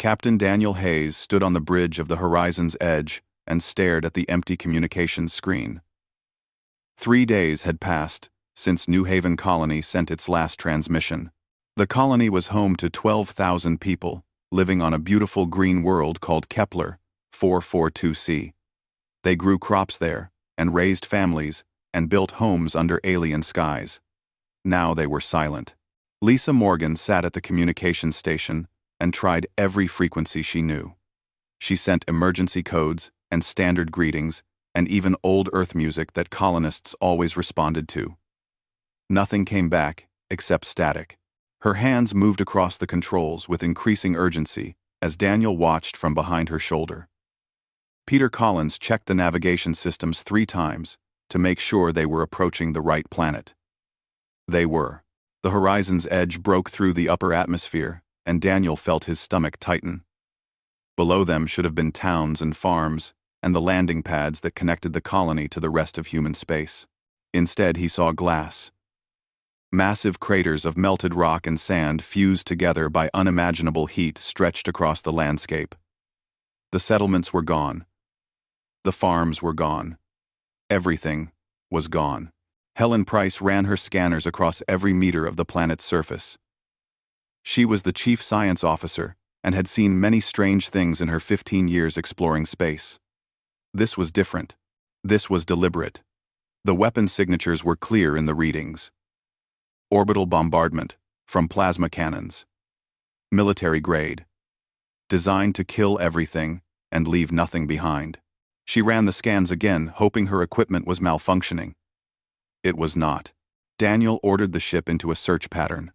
Captain Daniel Hayes stood on the bridge of the horizon's edge and stared at the empty communications screen. 3 days had passed since New Haven Colony sent its last transmission. The colony was home to 12,000 people, living on a beautiful green world called Kepler 442c. They grew crops there, and raised families, and built homes under alien skies. Now they were silent. Lisa Morgan sat at the communications station and tried every frequency she knew. She sent emergency codes and standard greetings, and even old Earth music that colonists always responded to. Nothing came back except static. Her hands moved across the controls with increasing urgency as Daniel watched from behind her shoulder. Peter Collins checked the navigation systems 3 times to make sure they were approaching the right planet. They were. The horizon's edge broke through the upper atmosphere, and Daniel felt his stomach tighten. Below them should have been towns and farms, and the landing pads that connected the colony to the rest of human space. Instead, he saw glass. Massive craters of melted rock and sand fused together by unimaginable heat stretched across the landscape. The settlements were gone. The farms were gone. Everything was gone. Helen Price ran her scanners across every meter of the planet's surface. She was the chief science officer and had seen many strange things in her 15 years exploring space. This was different. This was deliberate. The weapon signatures were clear in the readings. Orbital bombardment from plasma cannons. Military grade. Designed to kill everything and leave nothing behind. She ran the scans again, hoping her equipment was malfunctioning. It was not. Daniel ordered the ship into a search pattern.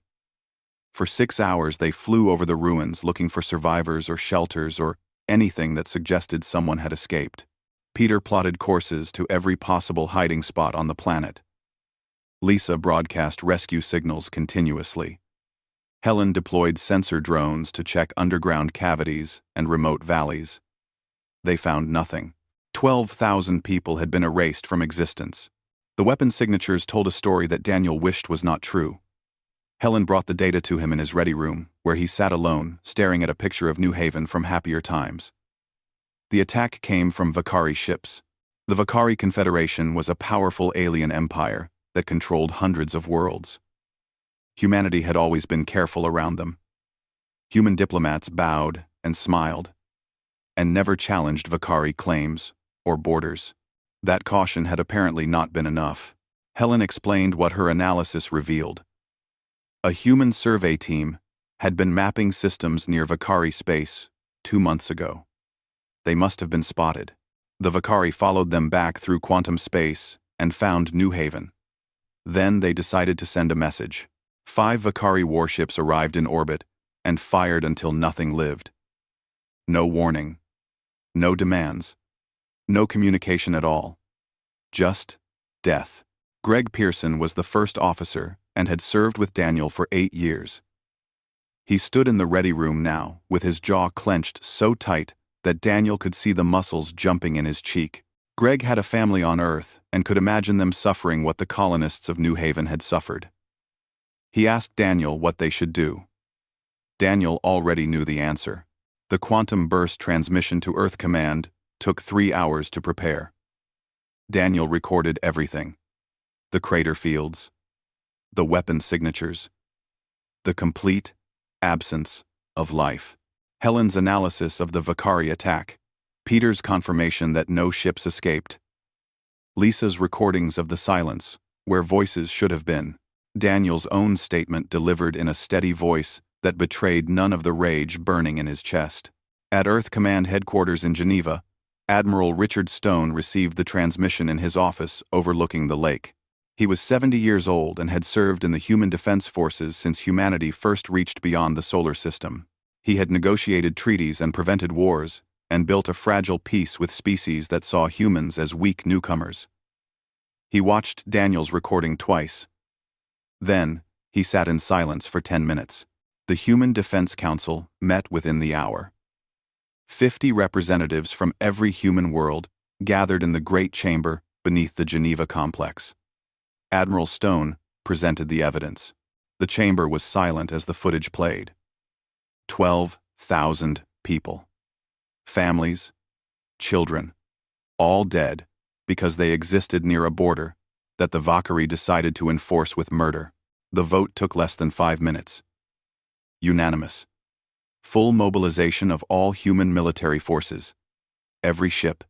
For 6 hours they flew over the ruins looking for survivors or shelters or anything that suggested someone had escaped. Peter plotted courses to every possible hiding spot on the planet. Lisa broadcast rescue signals continuously. Helen deployed sensor drones to check underground cavities and remote valleys. They found nothing. 12,000 people had been erased from existence. The weapon signatures told a story that Daniel wished was not true. Helen brought the data to him in his ready room, where he sat alone, staring at a picture of New Haven from happier times. The attack came from Vakari ships. The Vakari Confederation was a powerful alien empire that controlled hundreds of worlds. Humanity had always been careful around them. Human diplomats bowed and smiled, and never challenged Vakari claims or borders. That caution had apparently not been enough. Helen explained what her analysis revealed. A human survey team had been mapping systems near Vakari space 2 months ago. They must have been spotted. The Vakari followed them back through quantum space and found New Haven. Then they decided to send a message. 5 Vakari warships arrived in orbit and fired until nothing lived. No warning. No demands. No communication at all. Just death. Greg Pearson was the first officer and had served with Daniel for 8 years. He stood in the ready room now, with his jaw clenched so tight that Daniel could see the muscles jumping in his cheek. Greg had a family on Earth and could imagine them suffering what the colonists of New Haven had suffered. He asked Daniel what they should do. Daniel already knew the answer. The quantum burst transmission to Earth Command took 3 hours to prepare. Daniel recorded everything. The crater fields. The weapon signatures. The complete absence of life. Helen's analysis of the Vakari attack. Peter's confirmation that no ships escaped. Lisa's recordings of the silence, where voices should have been. Daniel's own statement delivered in a steady voice that betrayed none of the rage burning in his chest. At Earth Command headquarters in Geneva, Admiral Richard Stone received the transmission in his office overlooking the lake. He was 70 years old and had served in the Human Defense Forces since humanity first reached beyond the solar system. He had negotiated treaties and prevented wars, and built a fragile peace with species that saw humans as weak newcomers. He watched Daniel's recording twice. Then, he sat in silence for 10 minutes. The Human Defense Council met within the hour. 50 representatives from every human world gathered in the Great Chamber beneath the Geneva complex. Admiral Stone presented the evidence. The chamber was silent as the footage played. 12,000 people. Families, children, all dead because they existed near a border that the Valkyrie decided to enforce with murder. The vote took less than 5 minutes. Unanimous. Full mobilization of all human military forces. Every ship,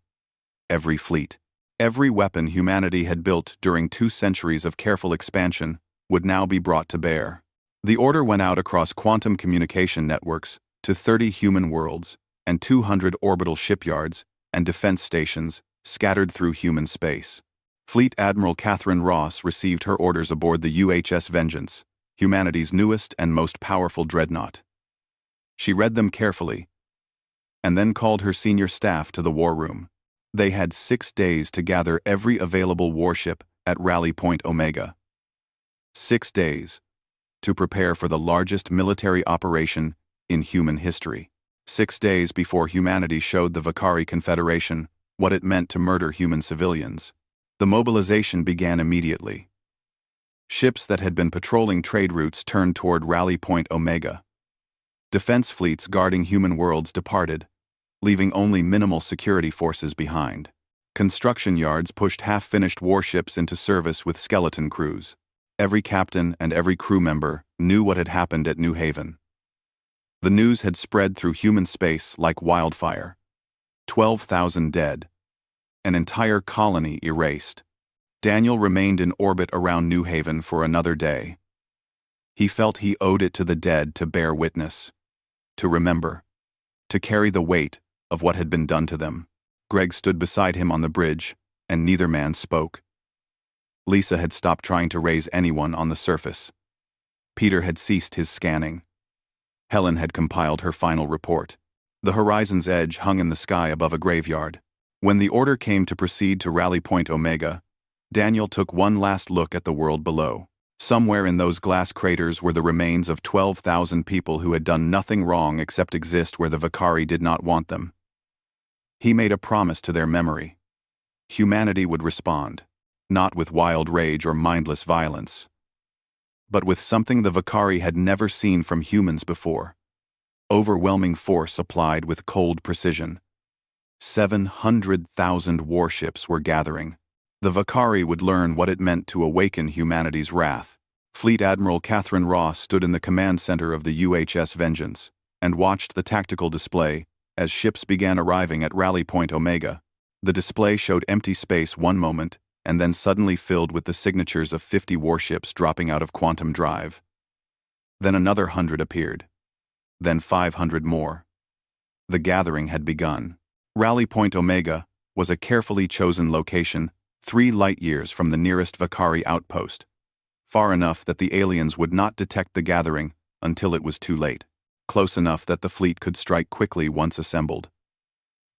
every fleet, every weapon humanity had built during 2 centuries of careful expansion would now be brought to bear. The order went out across quantum communication networks to 30 human worlds and 200 orbital shipyards and defense stations scattered through human space. Fleet Admiral Catherine Ross received her orders aboard the UHS Vengeance, humanity's newest and most powerful dreadnought. She read them carefully, and then called her senior staff to the war room. They had 6 days to gather every available warship at Rally Point Omega. 6 days to prepare for the largest military operation in human history. 6 days before humanity showed the Valkyrie Confederation what it meant to murder human civilians. The mobilization began immediately. Ships that had been patrolling trade routes turned toward Rally Point Omega. Defense fleets guarding human worlds departed, leaving only minimal security forces behind. Construction yards pushed half-finished warships into service with skeleton crews. Every captain and every crew member knew what had happened at New Haven. The news had spread through human space like wildfire. 12,000 dead. An entire colony erased. Daniel remained in orbit around New Haven for another day. He felt he owed it to the dead to bear witness, to remember, to carry the weight of what had been done to them. Greg stood beside him on the bridge, and neither man spoke. Lisa had stopped trying to raise anyone on the surface. Peter had ceased his scanning. Helen had compiled her final report. The horizon's edge hung in the sky above a graveyard. When the order came to proceed to Rally Point Omega, Daniel took one last look at the world below. Somewhere in those glass craters were the remains of 12,000 people who had done nothing wrong except exist where the Valkyrie did not want them. He made a promise to their memory. Humanity would respond, not with wild rage or mindless violence, but with something the Valkyrie had never seen from humans before. Overwhelming force applied with cold precision. 700,000 warships were gathering. The Valkyrie would learn what it meant to awaken humanity's wrath. Fleet Admiral Catherine Ross stood in the command center of the UHS Vengeance and watched the tactical display as ships began arriving at Rally Point Omega. The display showed empty space one moment and then suddenly filled with the signatures of 50 warships dropping out of quantum drive. Then another 100 appeared. Then 500 more. The gathering had begun. Rally Point Omega was a carefully chosen location 3 light-years from the nearest Valkyrie outpost, far enough that the aliens would not detect the gathering until it was too late, close enough that the fleet could strike quickly once assembled.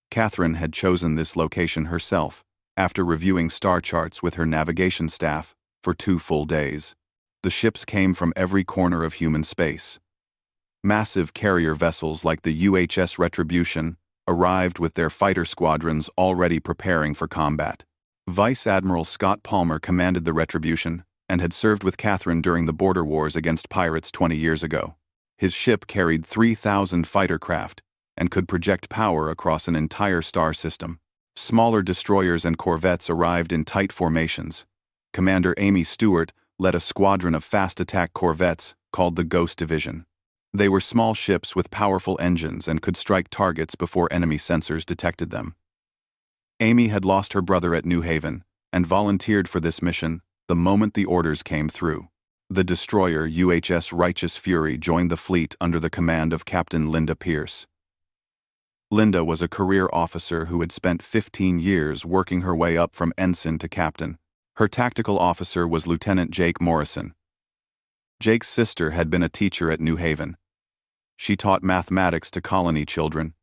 Catherine had chosen this location herself, after reviewing star charts with her navigation staff for 2 full days. The ships came from every corner of human space. Massive carrier vessels like the UHS Retribution arrived with their fighter squadrons already preparing for combat. Vice Admiral Scott Palmer commanded the Retribution and had served with Catherine during the border wars against pirates 20 years ago. His ship carried 3,000 fighter craft and could project power across an entire star system. Smaller destroyers and corvettes arrived in tight formations. Commander Amy Stewart led a squadron of fast-attack corvettes called the Ghost Division. They were small ships with powerful engines and could strike targets before enemy sensors detected them. Amy had lost her brother at New Haven and volunteered for this mission the moment the orders came through. The destroyer UHS Righteous Fury joined the fleet under the command of Captain Linda Pierce. Linda was a career officer who had spent 15 years working her way up from ensign to captain. Her tactical officer was Lieutenant Jake Morrison. Jake's sister had been a teacher at New Haven. She taught mathematics to colony children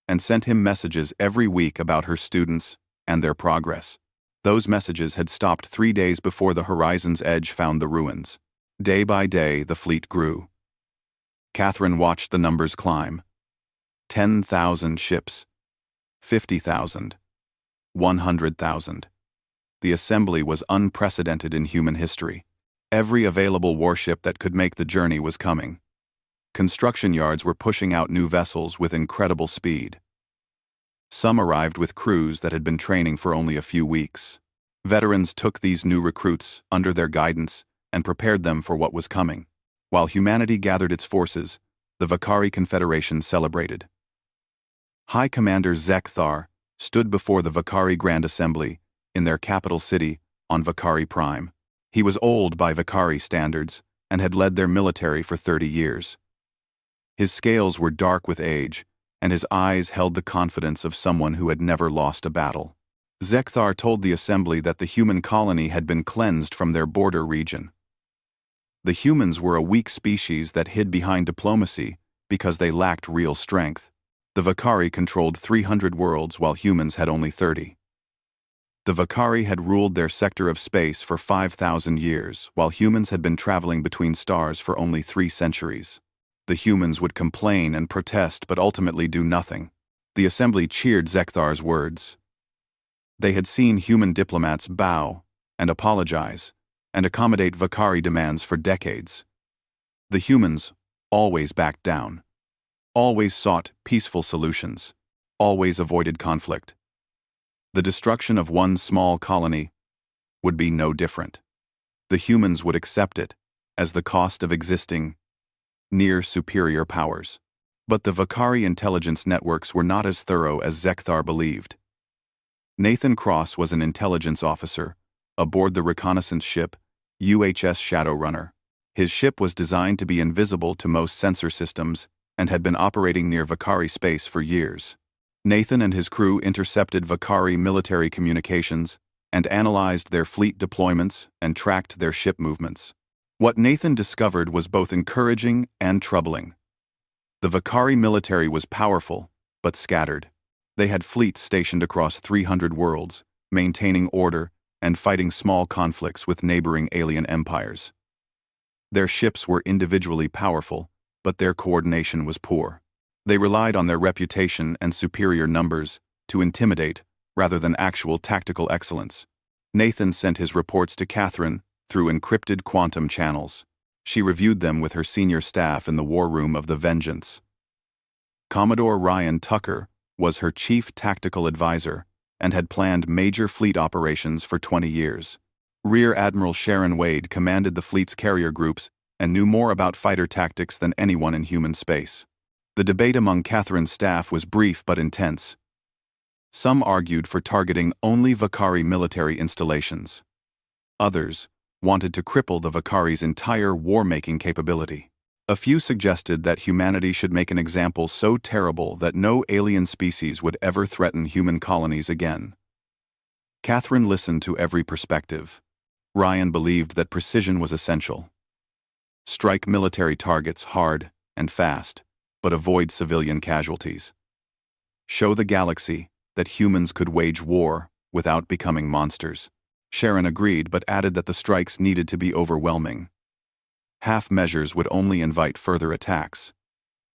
and sent him messages every week about her students and their progress. Those messages had stopped 3 days before the horizon's edge found the ruins. Day by day, the fleet grew. Catherine watched the numbers climb. 10,000 ships. 50,000. 100,000. The assembly was unprecedented in human history. Every available warship that could make the journey was coming. Construction yards were pushing out new vessels with incredible speed. Some arrived with crews that had been training for only a few weeks. Veterans took these new recruits under their guidance and prepared them for what was coming. While humanity gathered its forces, the Vakari Confederation celebrated. High Commander Zekthar stood before the Vakari Grand Assembly in their capital city on Vakari Prime. He was old by Vakari standards and had led their military for 30 years. His scales were dark with age, and his eyes held the confidence of someone who had never lost a battle. Zekthar told the assembly that the human colony had been cleansed from their border region. The humans were a weak species that hid behind diplomacy because they lacked real strength. The Vakari controlled 300 worlds while humans had only 30. The Vakari had ruled their sector of space for 5,000 years, while humans had been traveling between stars for only 3 centuries. The humans would complain and protest but ultimately do nothing. The assembly cheered Zekthar's words. They had seen human diplomats bow and apologize and accommodate Vakari demands for decades. The humans always backed down, always sought peaceful solutions, always avoided conflict. The destruction of one small colony would be no different. The humans would accept it as the cost of existing near superior powers. But the Vakari intelligence networks were not as thorough as Zekthar believed. Nathan Cross was an intelligence officer aboard the reconnaissance ship UHS Shadowrunner. His ship was designed to be invisible to most sensor systems and had been operating near Vakari space for years. Nathan and his crew intercepted Vakari military communications and analyzed their fleet deployments and tracked their ship movements. What Nathan discovered was both encouraging and troubling. The Vakari military was powerful, but scattered. They had fleets stationed across 300 worlds, maintaining order and fighting small conflicts with neighboring alien empires. Their ships were individually powerful, but their coordination was poor. They relied on their reputation and superior numbers to intimidate rather than actual tactical excellence. Nathan sent his reports to Catherine through encrypted quantum channels. She reviewed them with her senior staff in the war room of the Vengeance. Commodore Ryan Tucker was her chief tactical advisor and had planned major fleet operations for 20 years. Rear Admiral Sharon Wade commanded the fleet's carrier groups and knew more about fighter tactics than anyone in human space. The debate among Catherine's staff was brief but intense. Some argued for targeting only Vakari military installations. Others wanted to cripple the Vakari's entire war-making capability. A few suggested that humanity should make an example so terrible that no alien species would ever threaten human colonies again. Catherine listened to every perspective. Ryan believed that precision was essential. Strike military targets hard and fast, but avoid civilian casualties. Show the galaxy that humans could wage war without becoming monsters. Sharon agreed but added that the strikes needed to be overwhelming. Half measures would only invite further attacks.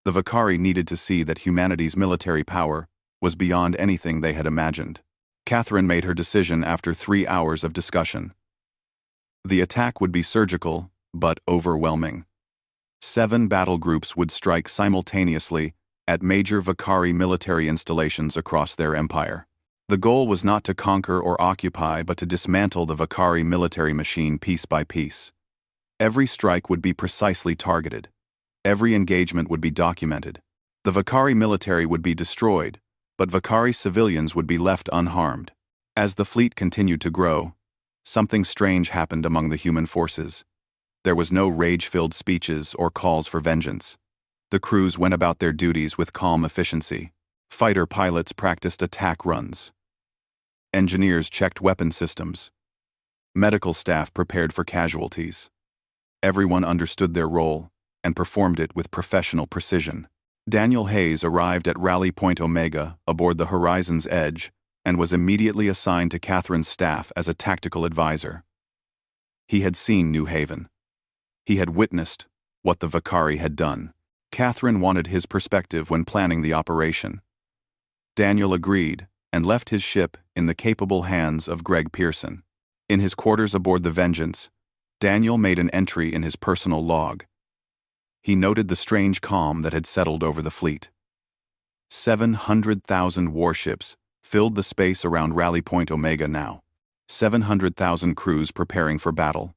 The Vakari needed to see that humanity's military power was beyond anything they had imagined. Catherine made her decision after 3 hours of discussion. The attack would be surgical, but overwhelming. 7 battle groups would strike simultaneously at major Vakari military installations across their empire. The goal was not to conquer or occupy but to dismantle the Vakari military machine piece by piece. Every strike would be precisely targeted. Every engagement would be documented. The Vakari military would be destroyed, but Vakari civilians would be left unharmed. As the fleet continued to grow, something strange happened among the human forces. There was no rage-filled speeches or calls for vengeance. The crews went about their duties with calm efficiency. Fighter pilots practiced attack runs. Engineers checked weapon systems. Medical staff prepared for casualties. Everyone understood their role and performed it with professional precision. Daniel Hayes arrived at Rally Point Omega aboard the Horizon's Edge and was immediately assigned to Catherine's staff as a tactical advisor. He had seen New Haven. He had witnessed what the Vakari had done. Catherine wanted his perspective when planning the operation. Daniel agreed and left his ship in the capable hands of Greg Pearson. In his quarters aboard the Vengeance, Daniel made an entry in his personal log. He noted the strange calm that had settled over the fleet. 700,000 warships filled the space around Rally Point Omega now. 700,000 crews preparing for battle.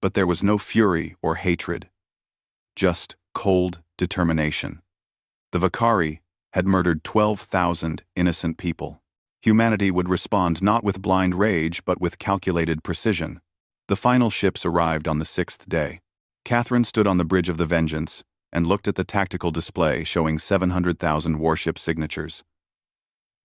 But there was no fury or hatred. Just cold determination. The Vakari had murdered 12,000 innocent people. Humanity would respond not with blind rage but with calculated precision. The final ships arrived on the 6th day. Catherine stood on the bridge of the Vengeance and looked at the tactical display showing 700,000 warship signatures.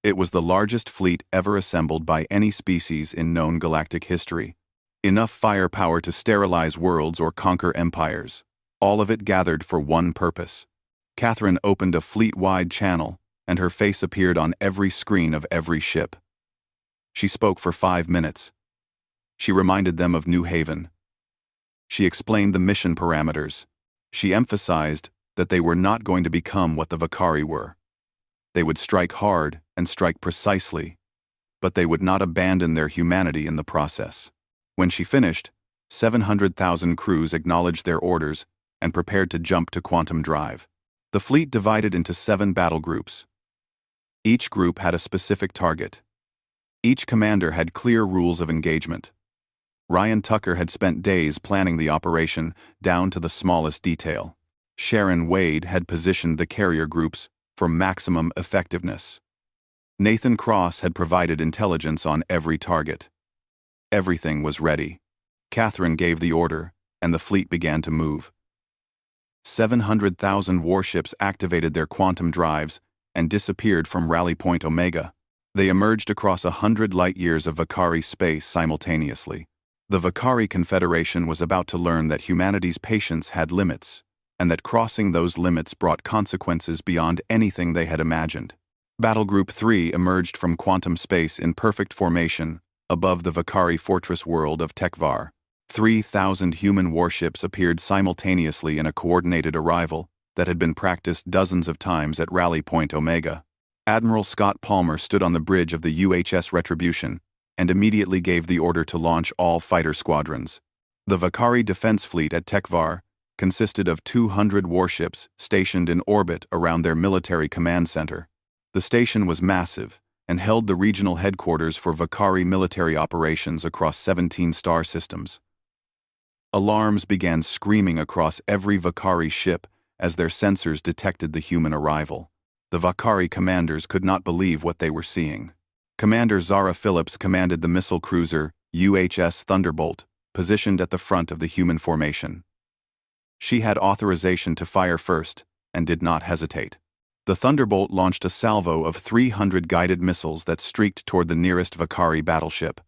It was the largest fleet ever assembled by any species in known galactic history. Enough firepower to sterilize worlds or conquer empires. All of it gathered for one purpose. Catherine opened a fleet-wide channel, and her face appeared on every screen of every ship. She spoke for 5 minutes. She reminded them of New Haven. She explained the mission parameters. She emphasized that they were not going to become what the Vakari were. They would strike hard and strike precisely, but they would not abandon their humanity in the process. When she finished, 700,000 crews acknowledged their orders and prepared to jump to quantum drive. The fleet divided into 7 battle groups. Each group had a specific target. Each commander had clear rules of engagement. Ryan Tucker had spent days planning the operation down to the smallest detail. Sharon Wade had positioned the carrier groups for maximum effectiveness. Nathan Cross had provided intelligence on every target. Everything was ready. Catherine gave the order, and the fleet began to move. 700,000 warships activated their quantum drives and disappeared from Rally Point Omega. They emerged across 100 light-years of Vakari space simultaneously. The Vakari Confederation was about to learn that humanity's patience had limits, and that crossing those limits brought consequences beyond anything they had imagined. Battle Group 3 emerged from quantum space in perfect formation above the Vakari fortress world of Tekvar. 3,000 human warships appeared simultaneously in a coordinated arrival that had been practiced dozens of times at Rally Point Omega. Admiral Scott Palmer stood on the bridge of the UHS Retribution and immediately gave the order to launch all fighter squadrons. The Vakari defense fleet at Tekvar consisted of 200 warships stationed in orbit around their military command center. The station was massive and held the regional headquarters for Vakari military operations across 17 star systems. Alarms began screaming across every Vakari ship as their sensors detected the human arrival. The Vakari commanders could not believe what they were seeing. Commander Zara Phillips commanded the missile cruiser UHS Thunderbolt, positioned at the front of the human formation. She had authorization to fire first and did not hesitate. The Thunderbolt launched a salvo of 300 guided missiles that streaked toward the nearest Vakari battleship.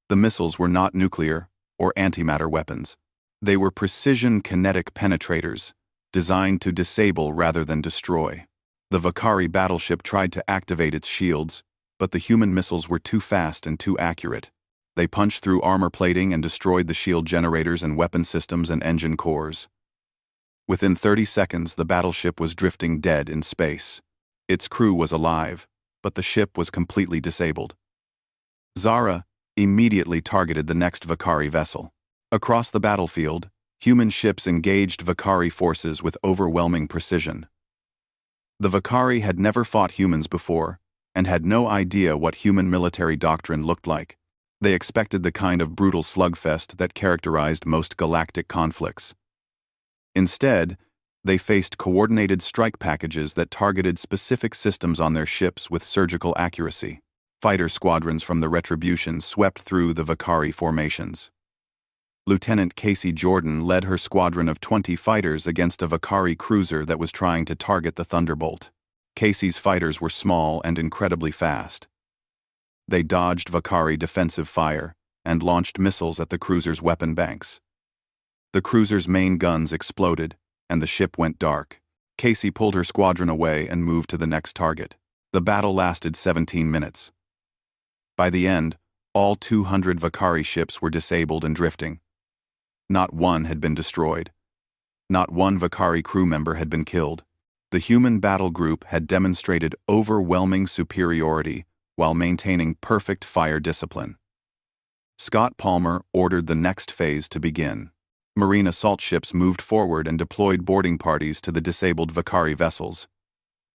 The missiles were not nuclear or antimatter weapons. They were precision kinetic penetrators, designed to disable rather than destroy. The Vakari battleship tried to activate its shields, but the human missiles were too fast and too accurate. They punched through armor plating and destroyed the shield generators and weapon systems and engine cores. Within 30 seconds, the battleship was drifting dead in space. Its crew was alive, but the ship was completely disabled. Zara immediately targeted the next Vakari vessel. Across the battlefield, human ships engaged Vakari forces with overwhelming precision. The Vakari had never fought humans before, and had no idea what human military doctrine looked like. They expected the kind of brutal slugfest that characterized most galactic conflicts. Instead, they faced coordinated strike packages that targeted specific systems on their ships with surgical accuracy. Fighter squadrons from the Retribution swept through the Vakari formations. Lieutenant Casey Jordan led her squadron of 20 fighters against a Vakari cruiser that was trying to target the Thunderbolt. Casey's fighters were small and incredibly fast. They dodged Vakari defensive fire and launched missiles at the cruiser's weapon banks. The cruiser's main guns exploded, and the ship went dark. Casey pulled her squadron away and moved to the next target. The battle lasted 17 minutes. By the end, all 200 Vakari ships were disabled and drifting. Not one had been destroyed. Not one Vakari crew member had been killed. The human battle group had demonstrated overwhelming superiority while maintaining perfect fire discipline. Scott Palmer ordered the next phase to begin. Marine assault ships moved forward and deployed boarding parties to the disabled Vakari vessels.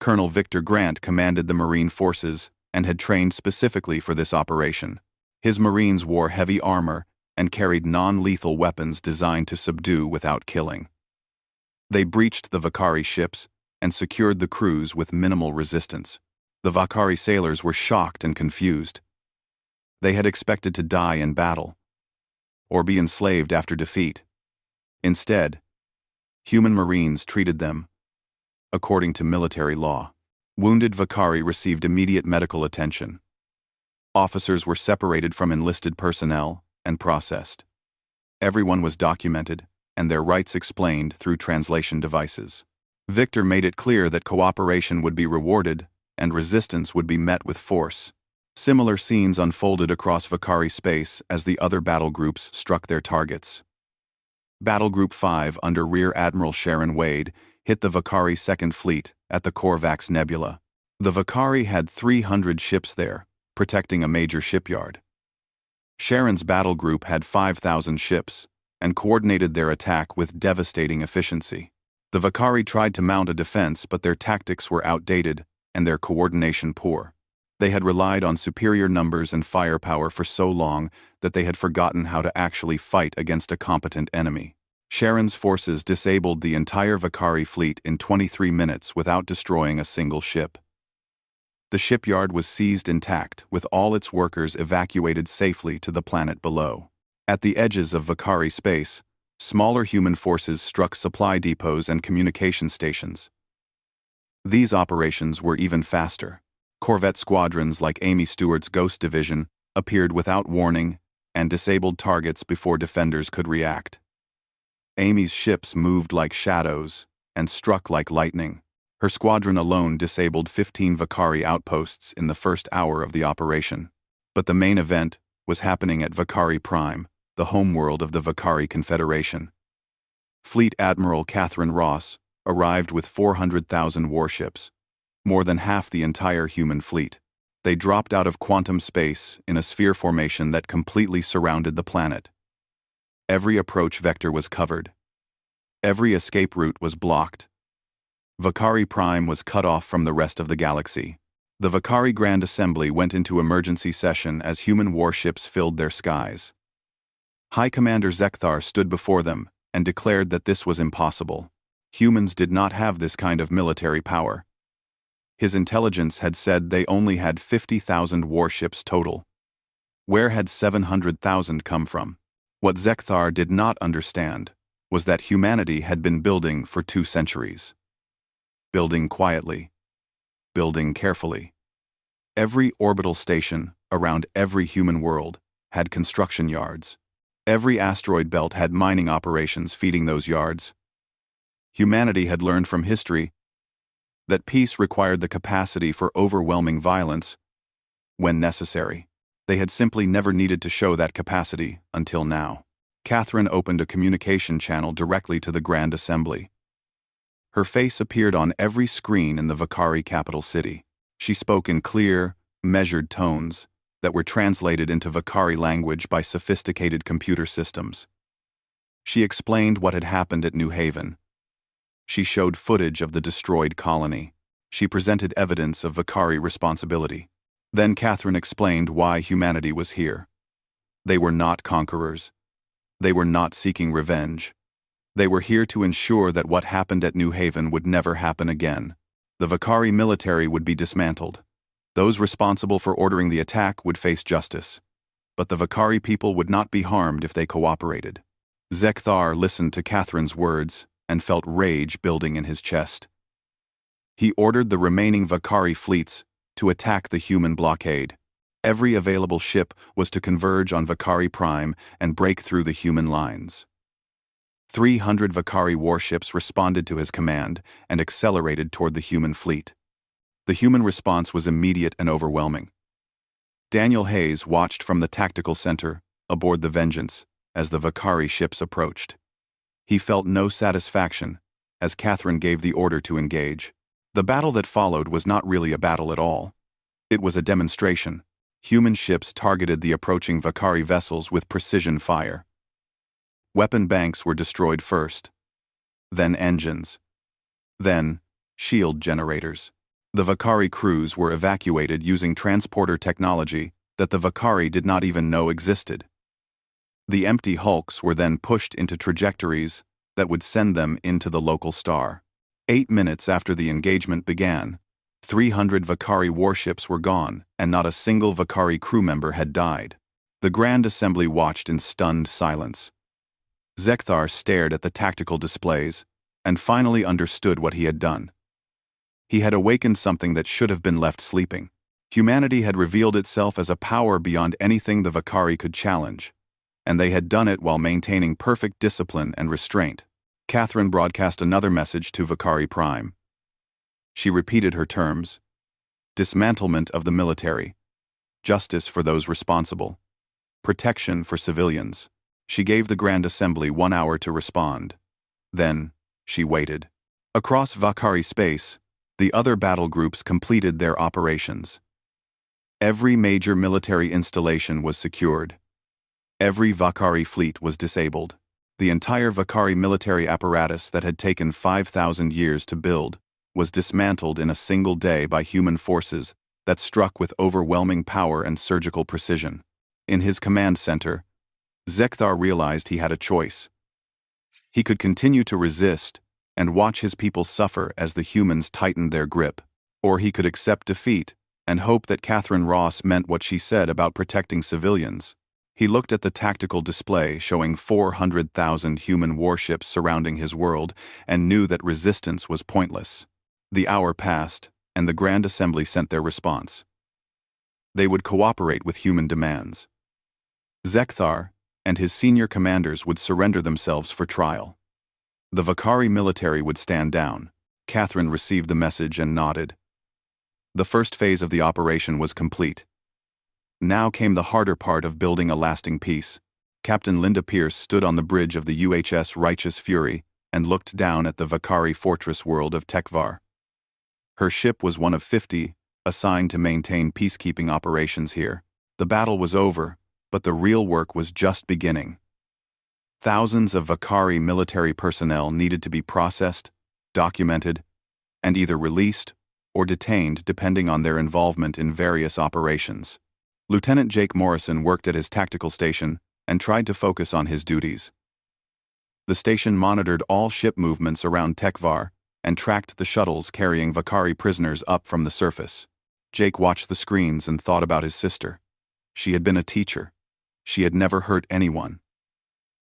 Colonel Victor Grant commanded the Marine forces and had trained specifically for this operation. His Marines wore heavy armor and carried non-lethal weapons designed to subdue without killing. They breached the Vakari ships and secured the crews with minimal resistance. The Vakari sailors were shocked and confused. They had expected to die in battle or be enslaved after defeat. Instead, human Marines treated them according to military law. Wounded Vakari received immediate medical attention. Officers were separated from enlisted personnel and processed. Everyone was documented and their rights explained through translation devices. Victor made it clear that cooperation would be rewarded and resistance would be met with force. Similar scenes unfolded across Vakari space as the other battle groups struck their targets. Battle Group 5 under Rear Admiral Sharon Wade hit the Vakari Second Fleet at the Korvax Nebula. The Vakari had 300 ships there, protecting a major shipyard. Sharon's battle group had 5,000 ships and coordinated their attack with devastating efficiency. The Vakari tried to mount a defense, but their tactics were outdated and their coordination poor. They had relied on superior numbers and firepower for so long that they had forgotten how to actually fight against a competent enemy. Sharon's forces disabled the entire Vakari fleet in 23 minutes without destroying a single ship. The shipyard was seized intact, with all its workers evacuated safely to the planet below. At the edges of Vakari space, smaller human forces struck supply depots and communication stations. These operations were even faster. Corvette squadrons like Amy Stewart's Ghost Division appeared without warning and disabled targets before defenders could react. Amy's ships moved like shadows and struck like lightning. Her squadron alone disabled 15 Vakari outposts in the first hour of the operation. But the main event was happening at Vakari Prime, the homeworld of the Vakari Confederation. Fleet Admiral Catherine Ross arrived with 400,000 warships, more than half the entire human fleet. They dropped out of quantum space in a sphere formation that completely surrounded the planet. Every approach vector was covered. Every escape route was blocked. Vakari Prime was cut off from the rest of the galaxy. The Vakari Grand Assembly went into emergency session as human warships filled their skies. High Commander Zekthar stood before them and declared that this was impossible. Humans did not have this kind of military power. His intelligence had said they only had 50,000 warships total. Where had 700,000 come from? What Zekthar did not understand was that humanity had been building for 2 centuries. Building quietly. Building carefully. Every orbital station around every human world had construction yards. Every asteroid belt had mining operations feeding those yards. Humanity had learned from history that peace required the capacity for overwhelming violence when necessary. They had simply never needed to show that capacity until now. Catherine opened a communication channel directly to the Grand Assembly. Her face appeared on every screen in the Vakari capital city. She spoke in clear, measured tones that were translated into Vakari language by sophisticated computer systems. She explained what had happened at New Haven. She showed footage of the destroyed colony. She presented evidence of Vakari responsibility. Then Catherine explained why humanity was here. They were not conquerors. They were not seeking revenge. They were here to ensure that what happened at New Haven would never happen again. The Vakari military would be dismantled. Those responsible for ordering the attack would face justice. But the Vakari people would not be harmed if they cooperated. Zekthar listened to Catherine's words and felt rage building in his chest. He ordered the remaining Vakari fleets to attack the human blockade. Every available ship was to converge on Vakari Prime and break through the human lines. 300 Vakari warships responded to his command and accelerated toward the human fleet. The human response was immediate and overwhelming. Daniel Hayes watched from the tactical center aboard the Vengeance as the Vakari ships approached. He felt no satisfaction as Catherine gave the order to engage. The battle that followed was not really a battle at all. It was a demonstration. Human ships targeted the approaching Vakari vessels with precision fire. Weapon banks were destroyed first. Then engines. Then, shield generators. The Vakari crews were evacuated using transporter technology that the Vakari did not even know existed. The empty hulks were then pushed into trajectories that would send them into the local star. 8 minutes after the engagement began, 300 Vakari warships were gone, and not a single Vakari crew member had died. The Grand Assembly watched in stunned silence. Zekthar stared at the tactical displays, and finally understood what he had done. He had awakened something that should have been left sleeping. Humanity had revealed itself as a power beyond anything the Vakari could challenge, and they had done it while maintaining perfect discipline and restraint. Catherine broadcast another message to Vakari Prime. She repeated her terms: dismantlement of the military, justice for those responsible, protection for civilians. She gave the Grand Assembly 1 hour to respond. Then, she waited. Across Vakari space, the other battle groups completed their operations. Every major military installation was secured. Every Vakari fleet was disabled. The entire Vakari military apparatus that had taken 5,000 years to build was dismantled in a single day by human forces that struck with overwhelming power and surgical precision. In his command center, Zekthar realized he had a choice. He could continue to resist and watch his people suffer as the humans tightened their grip, or he could accept defeat and hope that Catherine Ross meant what she said about protecting civilians. He looked at the tactical display showing 400,000 human warships surrounding his world and knew that resistance was pointless. The hour passed, and the Grand Assembly sent their response. They would cooperate with human demands. Zekthar and his senior commanders would surrender themselves for trial. The Vakari military would stand down. Catherine received the message and nodded. The first phase of the operation was complete. Now came the harder part of building a lasting peace. Captain Linda Pierce stood on the bridge of the UHS Righteous Fury and looked down at the Vakari fortress world of Tekvar. Her ship was one of 50 assigned to maintain peacekeeping operations here. The battle was over, but the real work was just beginning. Thousands of Vakari military personnel needed to be processed, documented, and either released or detained depending on their involvement in various operations. Lieutenant Jake Morrison worked at his tactical station and tried to focus on his duties. The station monitored all ship movements around Tekvar and tracked the shuttles carrying Vakari prisoners up from the surface. Jake watched the screens and thought about his sister. She had been a teacher. She had never hurt anyone.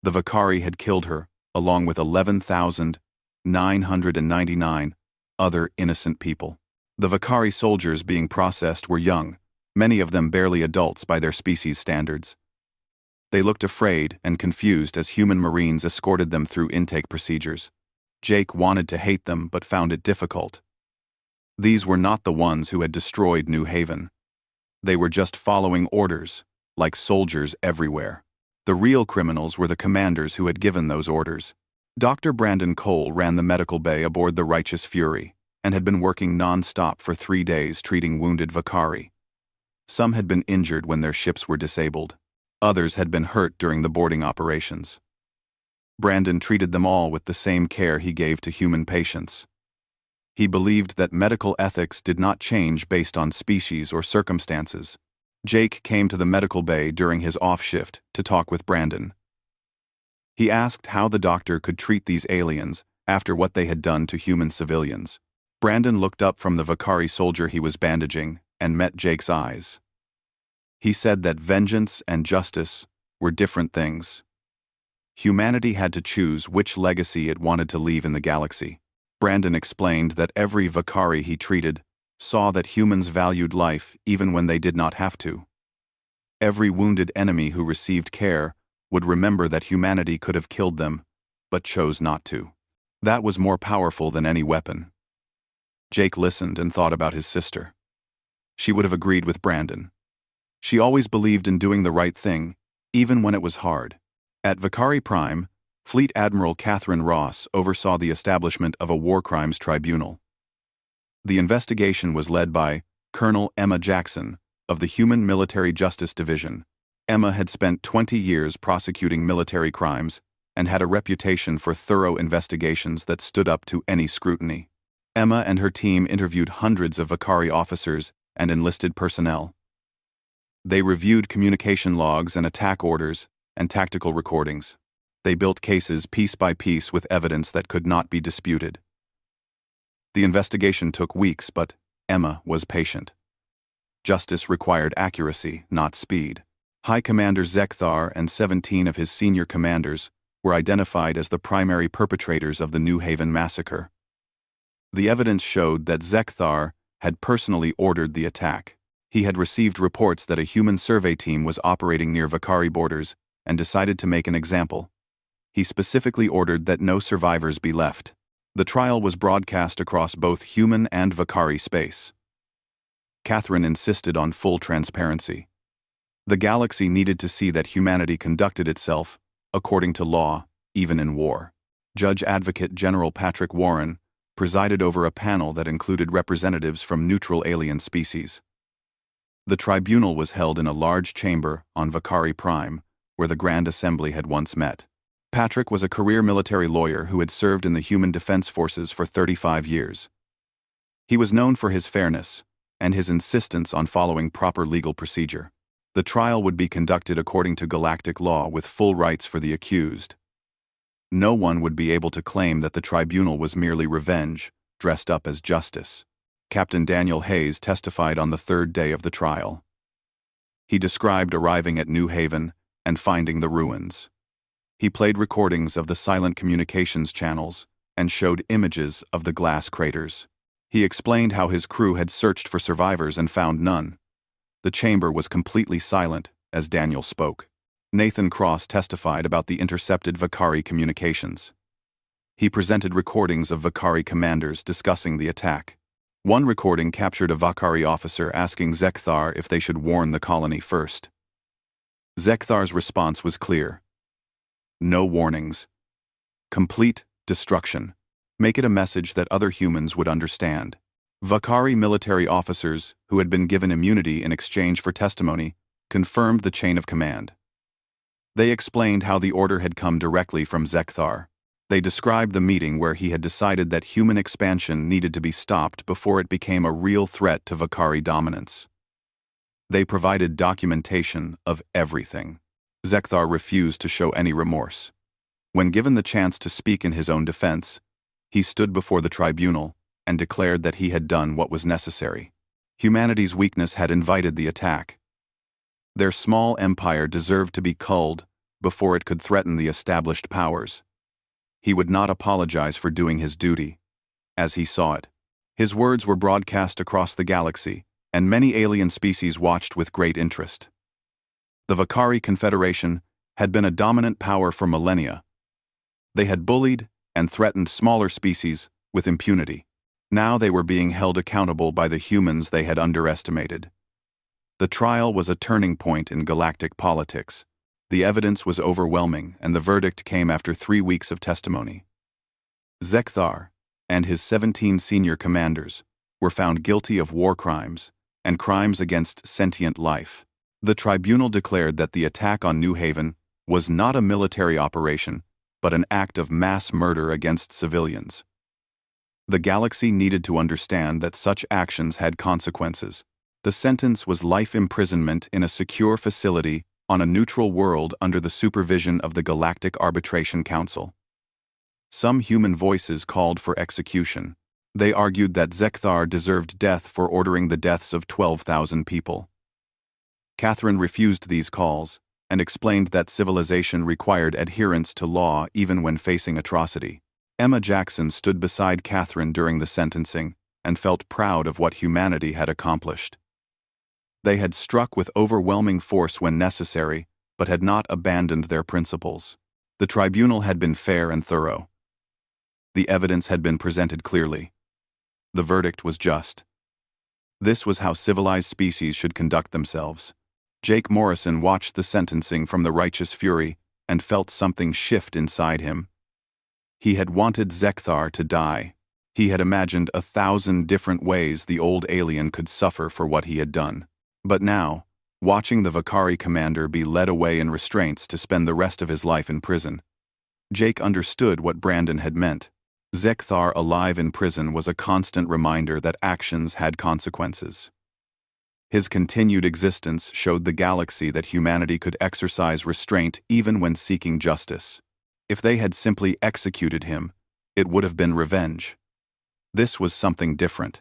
The Vakari had killed her, along with 11,999 other innocent people. The Vakari soldiers being processed were young, many of them barely adults by their species standards. They looked afraid and confused as human Marines escorted them through intake procedures. Jake wanted to hate them but found it difficult. These were not the ones who had destroyed New Haven. They were just following orders, like soldiers everywhere. The real criminals were the commanders who had given those orders. Dr. Brandon Cole ran the medical bay aboard the Righteous Fury and had been working non-stop for 3 days treating wounded Vakari. Some had been injured when their ships were disabled. Others had been hurt during the boarding operations. Brandon treated them all with the same care he gave to human patients. He believed that medical ethics did not change based on species or circumstances. Jake came to the medical bay during his off shift to talk with Brandon. He asked how the doctor could treat these aliens after what they had done to human civilians. Brandon looked up from the Vakari soldier he was bandaging and met Jake's eyes. He said that vengeance and justice were different things. Humanity had to choose which legacy it wanted to leave in the galaxy. Brandon explained that every Vakari he treated saw that humans valued life even when they did not have to. Every wounded enemy who received care would remember that humanity could have killed them, but chose not to. That was more powerful than any weapon. Jake listened and thought about his sister. She would have agreed with Brandon. She always believed in doing the right thing, even when it was hard. At Vakari Prime, Fleet Admiral Catherine Ross oversaw the establishment of a war crimes tribunal. The investigation was led by Colonel Emma Jackson of the Human Military Justice Division. Emma had spent 20 years prosecuting military crimes and had a reputation for thorough investigations that stood up to any scrutiny. Emma and her team interviewed hundreds of Vakari officers and enlisted personnel. They reviewed communication logs and attack orders and tactical recordings. They built cases piece by piece with evidence that could not be disputed. The investigation took weeks, but Emma was patient. Justice required accuracy, not speed. High Commander Zekthar and 17 of his senior commanders were identified as the primary perpetrators of the New Haven massacre. The evidence showed that Zekthar had personally ordered the attack. He had received reports that a human survey team was operating near Vakari borders and decided to make an example. He specifically ordered that no survivors be left. The trial was broadcast across both human and Vakari space. Catherine insisted on full transparency. The galaxy needed to see that humanity conducted itself according to law, even in war. Judge Advocate General Patrick Warren presided over a panel that included representatives from neutral alien species. The tribunal was held in a large chamber on Vakari Prime, where the Grand Assembly had once met. Patrick was a career military lawyer who had served in the Human Defense Forces for 35 years. He was known for his fairness and his insistence on following proper legal procedure. The trial would be conducted according to galactic law with full rights for the accused. No one would be able to claim that the tribunal was merely revenge, dressed up as justice. Captain Daniel Hayes testified on the third day of the trial. He described arriving at New Haven and finding the ruins. He played recordings of the silent communications channels and showed images of the glass craters. He explained how his crew had searched for survivors and found none. The chamber was completely silent as Daniel spoke. Nathan Cross testified about the intercepted Vakari communications. He presented recordings of Vakari commanders discussing the attack. One recording captured a Vakari officer asking Zekthar if they should warn the colony first. Zekthar's response was clear. No warnings. Complete destruction. Make it a message that other humans would understand. Vakari military officers, who had been given immunity in exchange for testimony, confirmed the chain of command. They explained how the order had come directly from Zekthar. They described the meeting where he had decided that human expansion needed to be stopped before it became a real threat to Vakari dominance. They provided documentation of everything. Zekthar refused to show any remorse. When given the chance to speak in his own defense, he stood before the tribunal and declared that he had done what was necessary. Humanity's weakness had invited the attack. Their small empire deserved to be culled before it could threaten the established powers. He would not apologize for doing his duty, as he saw it. His words were broadcast across the galaxy, and many alien species watched with great interest. The Vakari Confederation had been a dominant power for millennia. They had bullied and threatened smaller species with impunity. Now they were being held accountable by the humans they had underestimated. The trial was a turning point in galactic politics. The evidence was overwhelming, and the verdict came after 3 weeks of testimony. Zekthar and his 17 senior commanders were found guilty of war crimes and crimes against sentient life. The tribunal declared that the attack on New Haven was not a military operation, but an act of mass murder against civilians. The galaxy needed to understand that such actions had consequences. The sentence was life imprisonment in a secure facility on a neutral world under the supervision of the Galactic Arbitration Council. Some human voices called for execution. They argued that Zekthar deserved death for ordering the deaths of 12,000 people. Catherine refused these calls and explained that civilization required adherence to law even when facing atrocity. Emma Jackson stood beside Catherine during the sentencing and felt proud of what humanity had accomplished. They had struck with overwhelming force when necessary, but had not abandoned their principles. The tribunal had been fair and thorough. The evidence had been presented clearly. The verdict was just. This was how civilized species should conduct themselves. Jake Morrison watched the sentencing from the righteous fury and felt something shift inside him. He had wanted Zekthar to die. He had imagined 1,000 different ways the old alien could suffer for what he had done. But now, watching the Vakari commander be led away in restraints to spend the rest of his life in prison, Jake understood what Brandon had meant. Zekthar alive in prison was a constant reminder that actions had consequences. His continued existence showed the galaxy that humanity could exercise restraint even when seeking justice. If they had simply executed him, it would have been revenge. This was something different.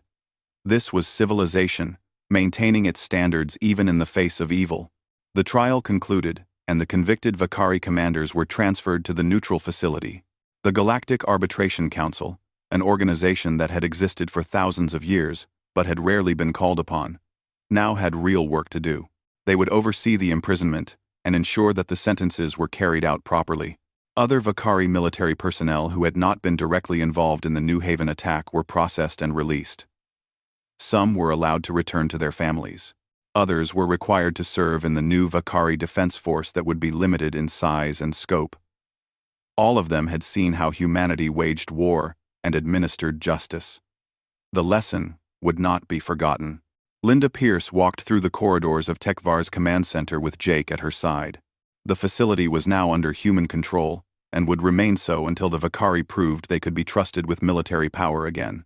This was civilization, maintaining its standards even in the face of evil. The trial concluded, and the convicted Vakari commanders were transferred to the neutral facility. The Galactic Arbitration Council, an organization that had existed for thousands of years, but had rarely been called upon, now had real work to do. They would oversee the imprisonment and ensure that the sentences were carried out properly. Other Vakari military personnel who had not been directly involved in the New Haven attack were processed and released. Some were allowed to return to their families. Others were required to serve in the new Vakari Defense Force that would be limited in size and scope. All of them had seen how humanity waged war and administered justice. The lesson would not be forgotten. Linda Pierce walked through the corridors of Tekvar's command center with Jake at her side. The facility was now under human control, and would remain so until the Vakari proved they could be trusted with military power again.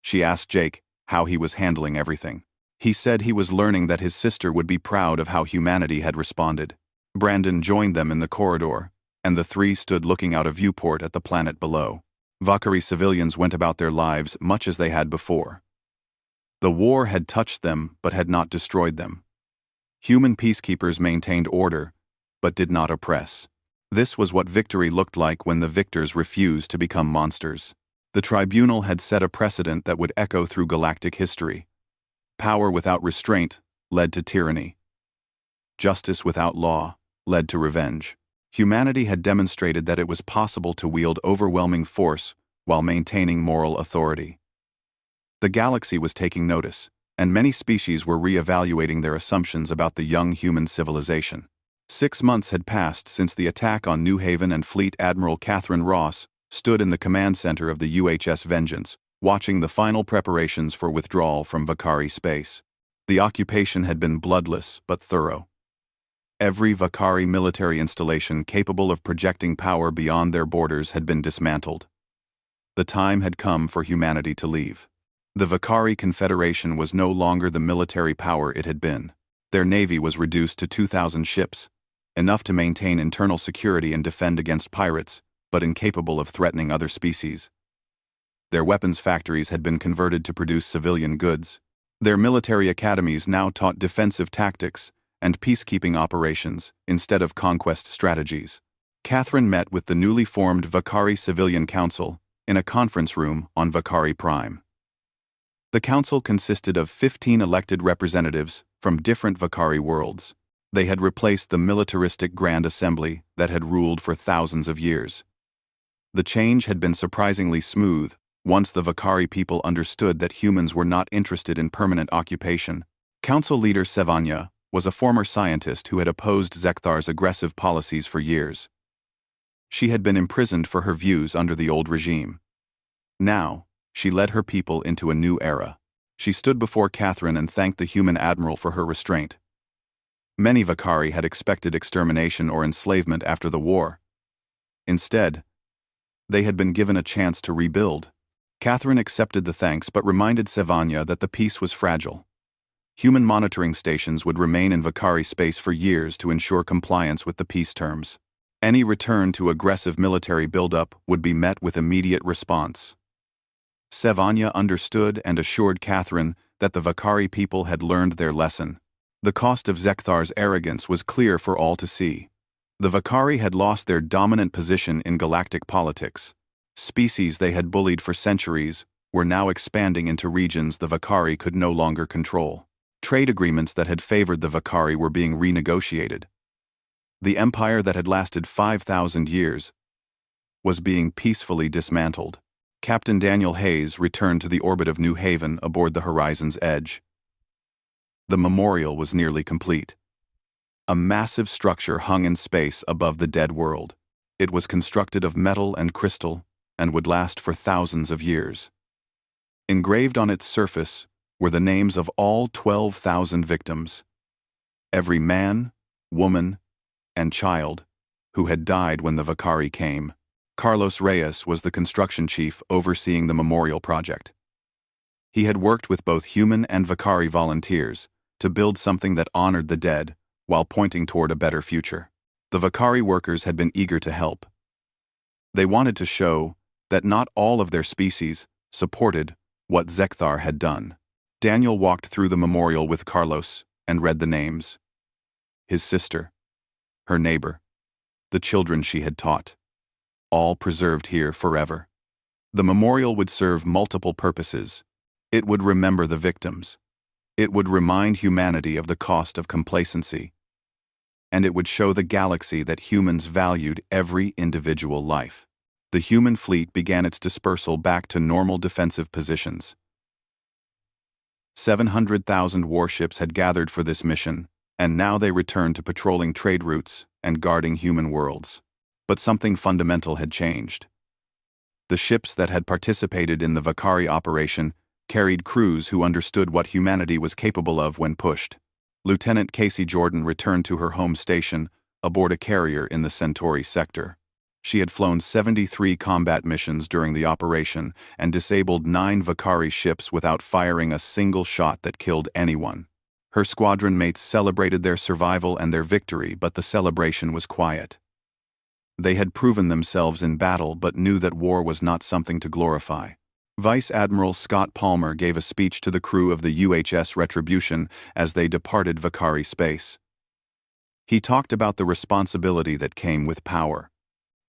She asked Jake how he was handling everything. He said he was learning that his sister would be proud of how humanity had responded. Brandon joined them in the corridor, and the three stood looking out a viewport at the planet below. Vakari civilians went about their lives much as they had before. The war had touched them but had not destroyed them. Human peacekeepers maintained order, but did not oppress. This was what victory looked like when the victors refused to become monsters. The tribunal had set a precedent that would echo through galactic history. Power without restraint led to tyranny. Justice without law led to revenge. Humanity had demonstrated that it was possible to wield overwhelming force while maintaining moral authority. The galaxy was taking notice, and many species were re-evaluating their assumptions about the young human civilization. 6 months had passed since the attack on New Haven, and Fleet Admiral Catherine Ross stood in the command center of the UHS Vengeance, watching the final preparations for withdrawal from Vakari space. The occupation had been bloodless but thorough. Every Vakari military installation capable of projecting power beyond their borders had been dismantled. The time had come for humanity to leave. The Vakari Confederation was no longer the military power it had been. Their navy was reduced to 2,000 ships, enough to maintain internal security and defend against pirates, but incapable of threatening other species. Their weapons factories had been converted to produce civilian goods. Their military academies now taught defensive tactics and peacekeeping operations instead of conquest strategies. Catherine met with the newly formed Vakari Civilian Council in a conference room on Vakari Prime. The council consisted of 15 elected representatives from different Vakari worlds. They had replaced the militaristic Grand Assembly that had ruled for thousands of years. The change had been surprisingly smooth once the Vakari people understood that humans were not interested in permanent occupation. Council leader Sevanya was a former scientist who had opposed Zekthar's aggressive policies for years. She had been imprisoned for her views under the old regime. Now, she led her people into a new era. She stood before Catherine and thanked the human admiral for her restraint. Many Vakari had expected extermination or enslavement after the war. Instead, they had been given a chance to rebuild. Catherine accepted the thanks but reminded Sevanya that the peace was fragile. Human monitoring stations would remain in Vakari space for years to ensure compliance with the peace terms. Any return to aggressive military buildup would be met with immediate response. Sevanya understood and assured Catherine that the Vakari people had learned their lesson. The cost of Zekthar's arrogance was clear for all to see. The Vakari had lost their dominant position in galactic politics. Species they had bullied for centuries were now expanding into regions the Vakari could no longer control. Trade agreements that had favored the Vakari were being renegotiated. The empire that had lasted 5,000 years was being peacefully dismantled. Captain Daniel Hayes returned to the orbit of New Haven aboard the Horizon's Edge. The memorial was nearly complete. A massive structure hung in space above the dead world. It was constructed of metal and crystal and would last for thousands of years. Engraved on its surface were the names of all 12,000 victims. Every man, woman, and child who had died when the Vakari came. Carlos Reyes was the construction chief overseeing the memorial project. He had worked with both human and Vakari volunteers to build something that honored the dead while pointing toward a better future. The Vakari workers had been eager to help. They wanted to show that not all of their species supported what Zekthar had done. Daniel walked through the memorial with Carlos and read the names. His sister, her neighbor, the children she had taught, all preserved here forever. The memorial would serve multiple purposes. It would remember the victims. It would remind humanity of the cost of complacency. And it would show the galaxy that humans valued every individual life. The human fleet began its dispersal back to normal defensive positions. 700,000 warships had gathered for this mission, and now they returned to patrolling trade routes and guarding human worlds. But something fundamental had changed. The ships that had participated in the Vakari operation carried crews who understood what humanity was capable of when pushed. Lieutenant Casey Jordan returned to her home station aboard a carrier in the Centauri sector. She had flown 73 combat missions during the operation and disabled 9 Vakari ships without firing a single shot that killed anyone. Her squadron mates celebrated their survival and their victory, but the celebration was quiet. They had proven themselves in battle but knew that war was not something to glorify. Vice Admiral Scott Palmer gave a speech to the crew of the UHS Retribution as they departed Vakari space. He talked about the responsibility that came with power.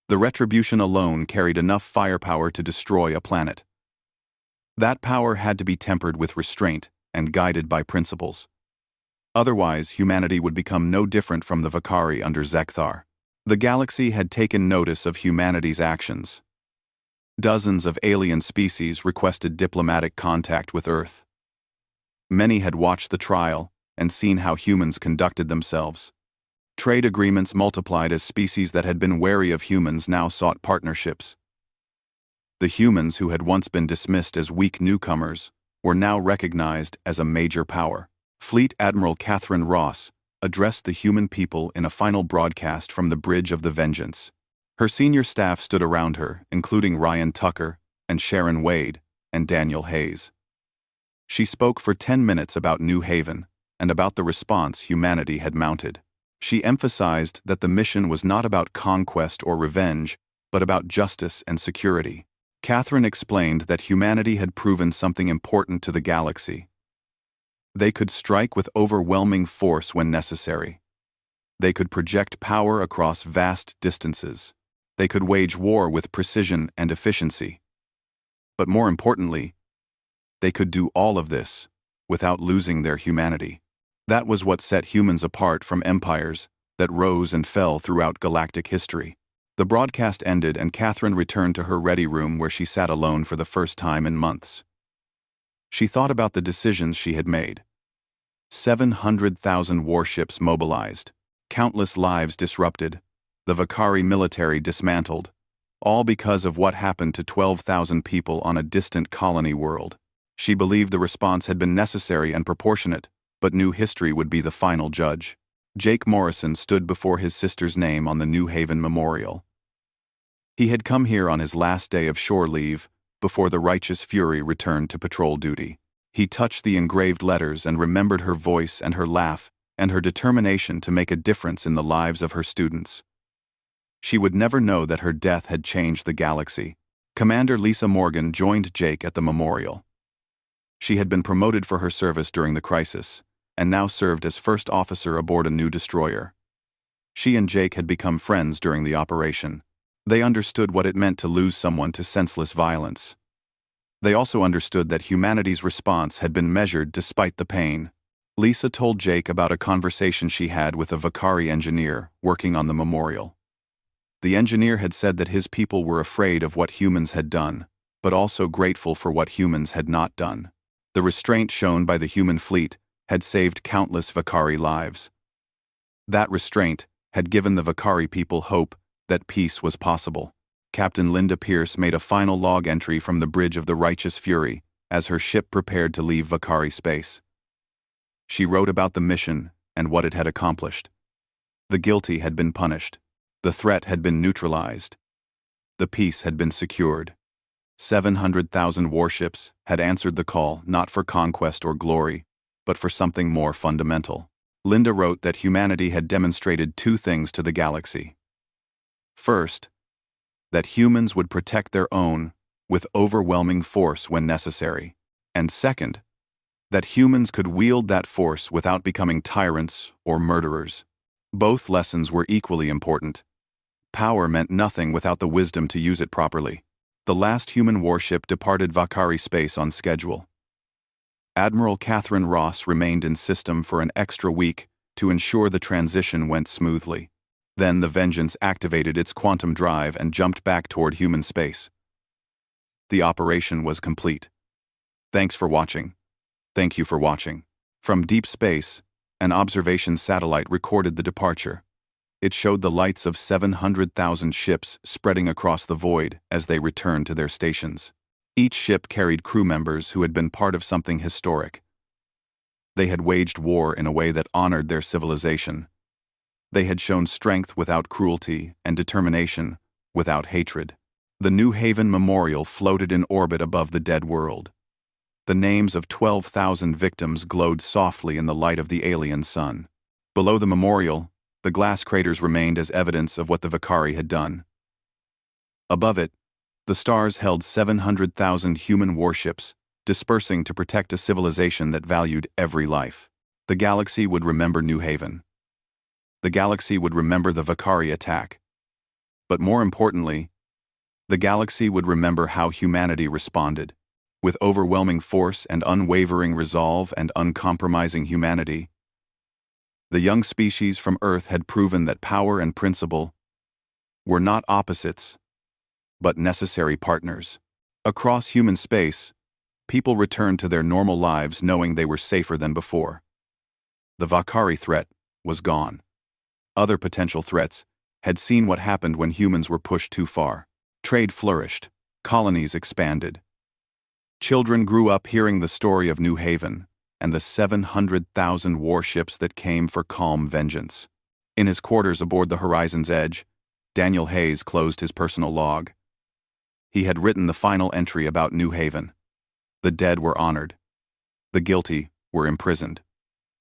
The Retribution alone carried enough firepower to destroy a planet. That power had to be tempered with restraint and guided by principles. Otherwise, humanity would become no different from the Vakari under Zekthar. The galaxy had taken notice of humanity's actions. Dozens of alien species requested diplomatic contact with Earth. Many had watched the trial and seen how humans conducted themselves. Trade agreements multiplied as species that had been wary of humans now sought partnerships. The humans who had once been dismissed as weak newcomers were now recognized as a major power. Fleet Admiral Catherine Ross addressed the human people in a final broadcast from the bridge of the Vengeance. Her senior staff stood around her, including Ryan Tucker and Sharon Wade and Daniel Hayes. She spoke for 10 minutes about New Haven and about the response humanity had mounted. She emphasized that the mission was not about conquest or revenge, but about justice and security. Catherine explained that humanity had proven something important to the galaxy. They could strike with overwhelming force when necessary. They could project power across vast distances. They could wage war with precision and efficiency. But more importantly, they could do all of this without losing their humanity. That was what set humans apart from empires that rose and fell throughout galactic history. The broadcast ended and Catherine returned to her ready room where she sat alone for the first time in months. She thought about the decisions she had made. 700,000 warships mobilized, countless lives disrupted, the Vakari military dismantled, all because of what happened to 12,000 people on a distant colony world. She believed the response had been necessary and proportionate, but knew history would be the final judge. Jake Morrison stood before his sister's name on the New Haven Memorial. He had come here on his last day of shore leave, before the righteous Fury returned to patrol duty. He touched the engraved letters and remembered her voice and her laugh and her determination to make a difference in the lives of her students. She would never know that her death had changed the galaxy. Commander Lisa Morgan joined Jake at the memorial. She had been promoted for her service during the crisis, and now served as first officer aboard a new destroyer. She and Jake had become friends during the operation. They understood what it meant to lose someone to senseless violence. They also understood that humanity's response had been measured despite the pain. Lisa told Jake about a conversation she had with a Vakari engineer working on the memorial. The engineer had said that his people were afraid of what humans had done, but also grateful for what humans had not done. The restraint shown by the human fleet had saved countless Vakari lives. That restraint had given the Vakari people hope that peace was possible. Captain Linda Pierce made a final log entry from the bridge of the Righteous Fury as her ship prepared to leave Vakari space. She wrote about the mission and what it had accomplished. The guilty had been punished. The threat had been neutralized. The peace had been secured. 700,000 warships had answered the call not for conquest or glory, but for something more fundamental. Linda wrote that humanity had demonstrated two things to the galaxy. First, that humans would protect their own with overwhelming force when necessary. And second, that humans could wield that force without becoming tyrants or murderers. Both lessons were equally important. Power meant nothing without the wisdom to use it properly. The last human warship departed Vakari space on schedule. Admiral Catherine Ross remained in system for an extra week to ensure the transition went smoothly. Then the Vengeance activated its quantum drive and jumped back toward human space. The operation was complete. Thanks for watching. Thank you for watching. From deep space, an observation satellite recorded the departure. It showed the lights of 700,000 ships spreading across the void as they returned to their stations. Each ship carried crew members who had been part of something historic. They had waged war in a way that honored their civilization. They had shown strength without cruelty and determination without hatred. The New Haven Memorial floated in orbit above the dead world. The names of 12,000 victims glowed softly in the light of the alien sun. Below the memorial, the glass craters remained as evidence of what the Vakari had done. Above it, the stars held 700,000 human warships, dispersing to protect a civilization that valued every life. The galaxy would remember New Haven. The galaxy would remember the Vakari attack. But more importantly, the galaxy would remember how humanity responded. With overwhelming force and unwavering resolve and uncompromising humanity, the young species from Earth had proven that power and principle were not opposites, but necessary partners. Across human space, people returned to their normal lives knowing they were safer than before. The Vakari threat was gone. Other potential threats had seen what happened when humans were pushed too far. Trade flourished, colonies expanded. Children grew up hearing the story of New Haven and the 700,000 warships that came for calm vengeance. In his quarters aboard the Horizon's Edge, Daniel Hayes closed his personal log. He had written the final entry about New Haven. The dead were honored. The guilty were imprisoned.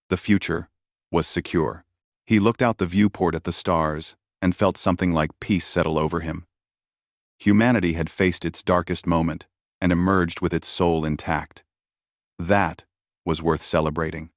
The future was secure. He looked out the viewport at the stars and felt something like peace settle over him. Humanity had faced its darkest moment and emerged with its soul intact. That was worth celebrating.